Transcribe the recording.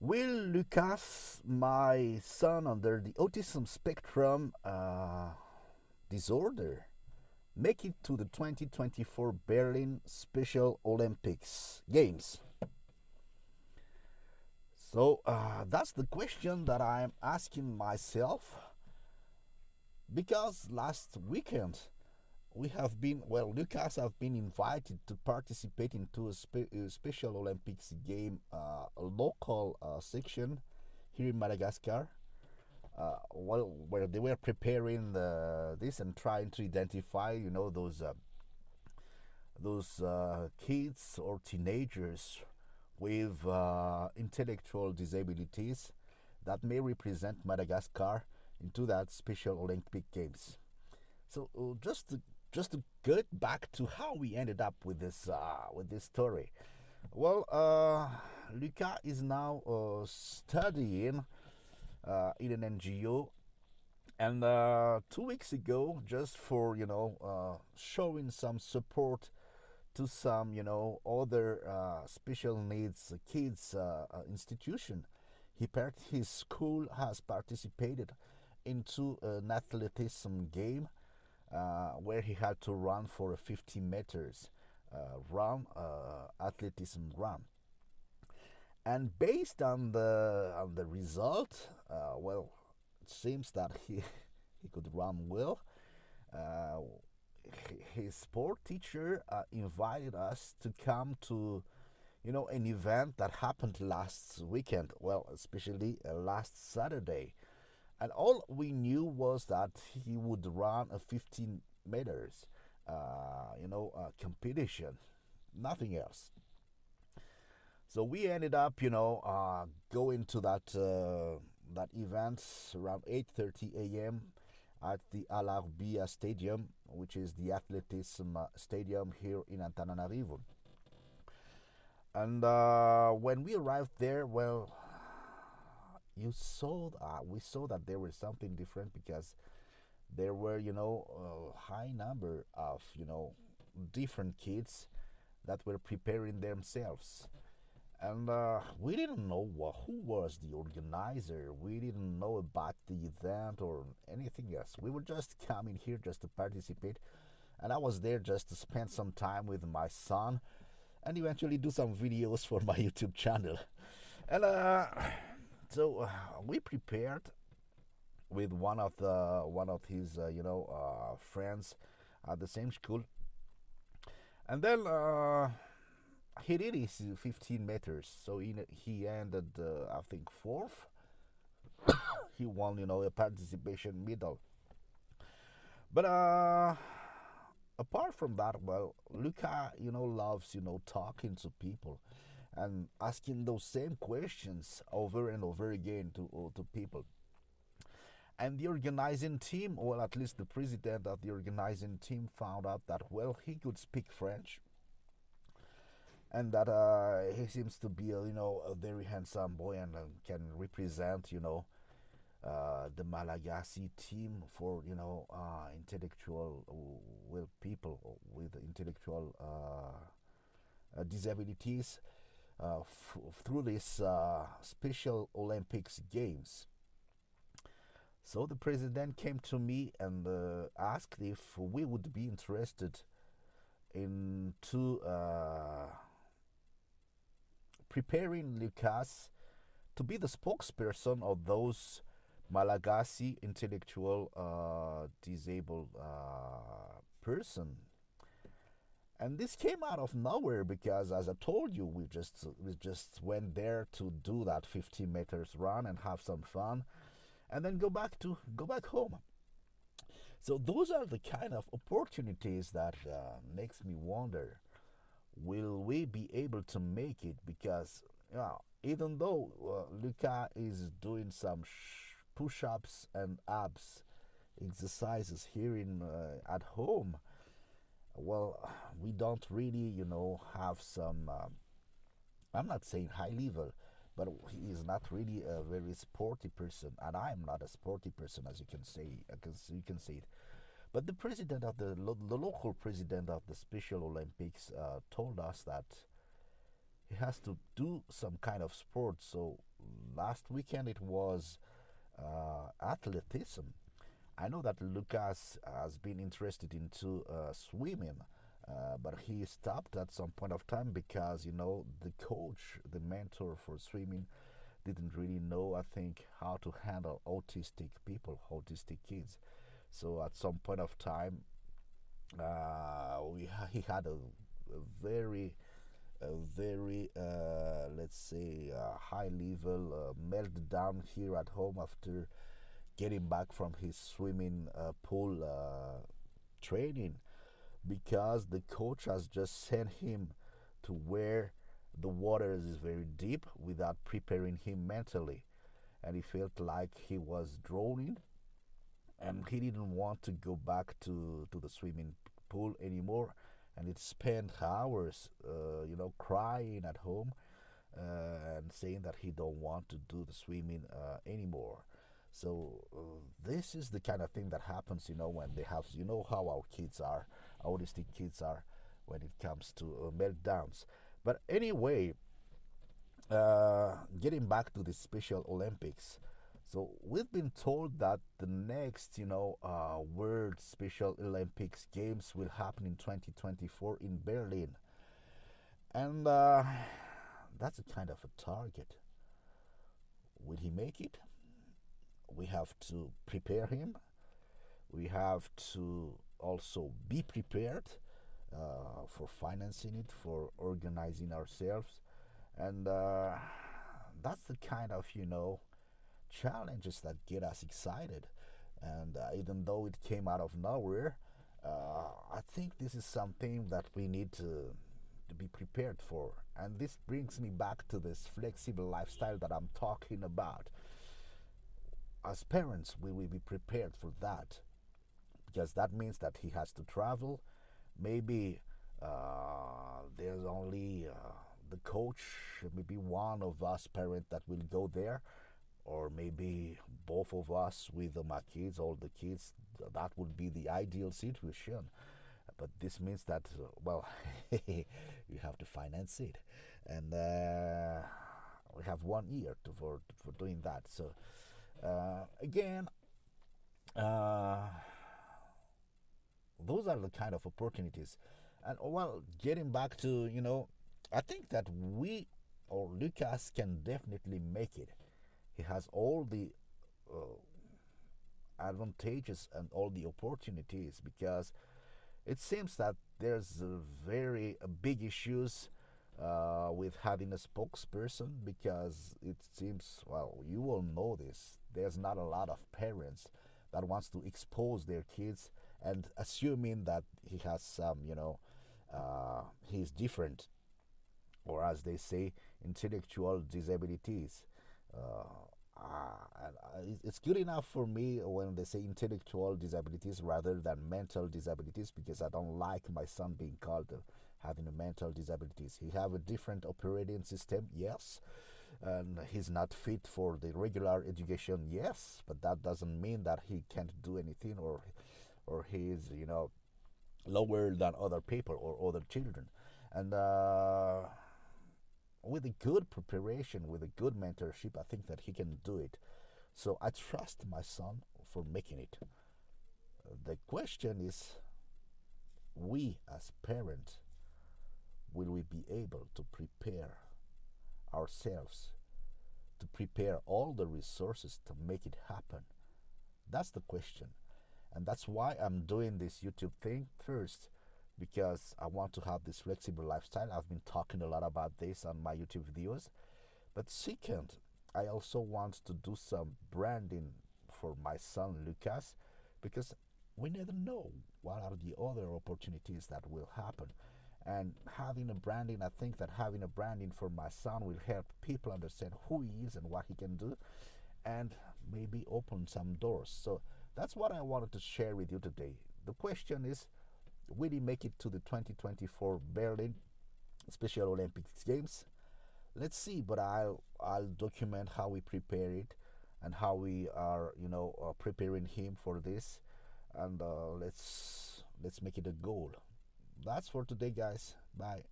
Will Lucas, my son under the autism spectrum disorder, make it to the 2024 Berlin Special Olympics Games? So that's the question that I'm asking myself because last weekend Lucas have been invited to participate into a Special Olympics game, a local section here in Madagascar. Where they were preparing this and trying to identify, those kids or teenagers with intellectual disabilities that may represent Madagascar into that Special Olympic Games. So just to get back to how we ended up with this story. Well, Luca is now studying in an NGO, and 2 weeks ago, just for showing some support to some other special needs kids institution, his school has participated into an athleticism game where he had to run for a 50 meters athleticism run. And based on the result, it seems that he could run well. Uh, his sport teacher invited us to come to an event that happened last weekend. Well, especially last Saturday, and all we knew was that he would run a 15 meters, competition, nothing else. So we ended up, going to that event around 8:30 a.m. at the Alarbia Stadium, which is the athleticism stadium here in Antananarivo. And when we arrived there, we saw that there was something different because there were, a high number of, different kids that were preparing themselves. And we didn't know who was the organizer. We didn't know about the event or anything else. We were just coming here just to participate. And I was there just to spend some time with my son and eventually do some videos for my YouTube channel. And so we prepared with one of his friends at the same school, and then he did his 15 meters. So he ended I think fourth. He won a participation medal. But apart from that, Luca loves talking to people and asking those same questions over and over again to people. And the organizing team, well, at least the president of the organizing team, found out that he could speak French, and that he seems to be a very handsome boy and can represent the Malagasy team for intellectual will people with intellectual disabilities through this Special Olympics Games. So the president came to me and asked if we would be interested in preparing Lucas to be the spokesperson of those Malagasy intellectual disabled person. And this came out of nowhere because, as I told you, we just went there to do that 50 meters run and have some fun, and then go back home. So those are the kind of opportunities that makes me wonder: will we be able to make it? Because even though Luca is doing some push-ups and abs exercises here in at home, we don't really, have some. I'm not saying high level, but he is not really a very sporty person, and I am not a sporty person, as you can say. You can say it. But the president of the local president of the Special Olympics told us that he has to do some kind of sport. So last weekend it was athleticism. I know that Lucas has been interested into swimming, but he stopped at some point of time because the coach, the mentor for swimming, didn't really know, I think, how to handle autistic people, autistic kids. So at some point of time, he had a very let's say high level meltdown here at home after getting back from his swimming pool training, because the coach has just sent him to where the water is very deep without preparing him mentally, and he felt like he was drowning, and he didn't want to go back to the swimming pool anymore, and it spent hours crying at home, and saying that he don't want to do the swimming anymore. So this is the kind of thing that happens, when they have, how our kids are, autistic kids are, when it comes to meltdowns. But anyway, getting back to the Special Olympics. So we've been told that the next, World Special Olympics Games will happen in 2024 in Berlin, and that's a kind of a target. Will he make it? We have to prepare him. We have to also be prepared for financing it, for organizing ourselves, and that's the kind of challenges that get us excited. And even though it came out of nowhere, I think this is something that we need to be prepared for. And this brings me back to this flexible lifestyle that I'm talking about. As parents, we will be prepared for that, because that means that he has to travel. Maybe there's only the coach, maybe one of us parent that will go there, or maybe both of us with my kids, all the kids. That would be the ideal situation. But this means that, well, you have to finance it, and we have 1 year for doing that. So again, uh, those are the kind of opportunities. And well, getting back to, I think that we, or Lucas, can definitely make it. He has all the uh, advantages and all the opportunities, because it seems that there's very big issues with having a spokesperson, because it seems, well, you all know this, there's not a lot of parents that wants to expose their kids, and assuming that he has some, he's different, or as they say, intellectual disabilities. And it's good enough for me when they say intellectual disabilities rather than mental disabilities, because I don't like my son being called having a mental disabilities. He have a different operating system, yes, and he's not fit for the regular education, yes, but that doesn't mean that he can't do anything, or he's lower than other people or other children. And with a good preparation, with a good mentorship, I think that he can do it. So I trust my son for making it. The question is, we as parents, will we be able to prepare ourselves, to prepare all the resources to make it happen? That's the question. And that's why I'm doing this YouTube thing first, because I want to have this flexible lifestyle. I've been talking a lot about this on my YouTube videos. But second, I also want to do some branding for my son Lucas, because we never know what are the other opportunities that will happen. And having a branding, I think that having a branding for my son will help people understand who he is and what he can do, and maybe open some doors. So that's what I wanted to share with you today. The question is, will he make it to the 2024 Berlin Special Olympics Games? Let's see, but I'll document how we prepare it, and how we are, preparing him for this, and let's make it a goal. That's for today, guys. Bye.